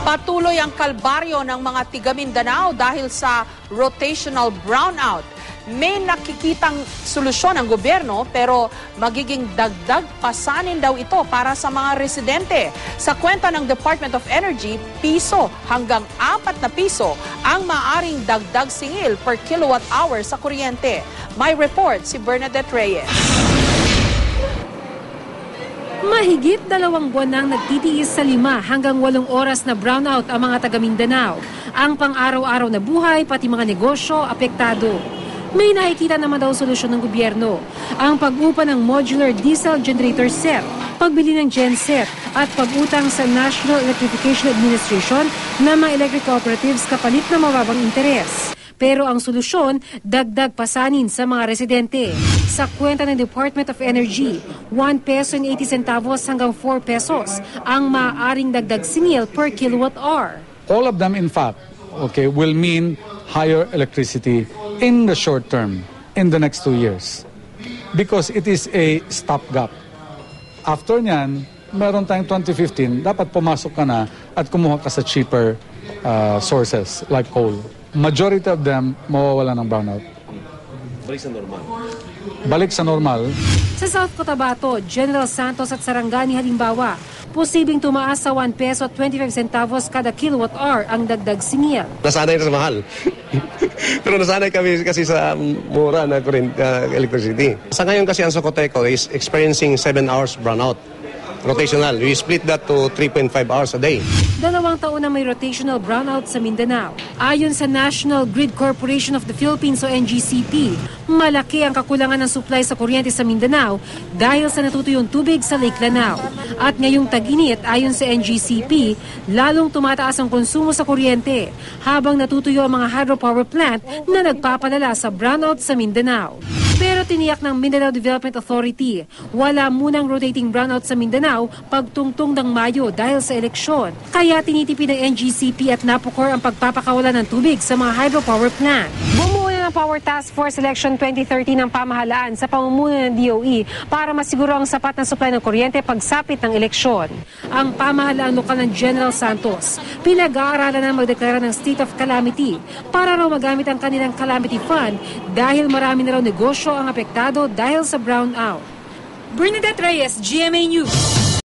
Patuloy ang kalbaryo ng mga tiga Mindanao dahil sa rotational brownout. May nakikitang solusyon ang gobyerno pero magiging dagdag pasanin daw ito para sa mga residente. Sa kwenta ng Department of Energy, piso hanggang 4 na piso ang maaring dagdag singil per kilowatt hour sa kuryente. May report si Bernadette Reyes. Mahigit 2 buwan nang nagtitiis sa 5 hanggang 8 oras na brownout ang mga taga Mindanao. Ang pang-araw-araw na buhay pati mga negosyo apektado. May nakikita naman daw solusyon ng gobyerno. Ang pag-upa ng modular diesel generator set, pagbili ng genset at pag-utang sa National Electrification Administration ng mga electric cooperatives kapalit na mababang interes. Pero ang solusyon, dagdag pasanin sa mga residente. Sa kwenta ng Department of Energy, 1 peso and 80 centavos hanggang 4 pesos ang maaaring dagdag singil per kilowatt hour. All of them, in fact, will mean higher electricity in the short term, in the next 2 years. Because it is a stopgap. After nyan, meron tayong 2015, dapat pumasok ka na at kumuha ka sa cheaper sources like coal. Majority of them mawawala ng brownout. Balik sa normal. Balik sa normal. Sa South Cotabato, General Santos at Sarangani halimbawa, posibleng tumaas sa 1 peso at 25 centavos kada kilowatt hour ang dagdag singil. Nasanay na sa mahal. Pero nasanay kami kasi sa mura na electricity. Sa ngayon kasi ang Socoteco is experiencing 7 hours brownout. Rotational. We split that to 3.5 hours a day. 2 taon na may rotational brownout sa Mindanao. Ayon sa National Grid Corporation of the Philippines o NGCP, malaki ang kakulangan ng supply sa kuryente sa Mindanao dahil sa natutuyong tubig sa Lake Lanao. At ngayong tag-init, ayon sa NGCP, lalong tumataas ang konsumo sa kuryente habang natutuyo ang mga hydropower plant na nagpapalala sa brownout sa Mindanao. Pero tiniyak ng Mindanao Development Authority, wala munang rotating brownout sa Mindanao pagtungtong ng Mayo dahil sa eleksyon. Kaya tinitipid ng NGCP at NAPOCOR ang pagpapakawala ng tubig sa mga hydropower plant. Bumuo na ng Power Task Force Election 2030 ng pamahalaan sa pamumuno ng DOE para masiguro ang sapat na supply ng kuryente pagsapit ng eleksyon. Ang pamahalaan lokal ng General Santos, pinag-aaralan na magdeklara ng state of calamity para raw magamit ang kanilang calamity fund dahil marami na raw negosyo ang apektado dahil sa brownout. Bernadette Reyes, GMA News.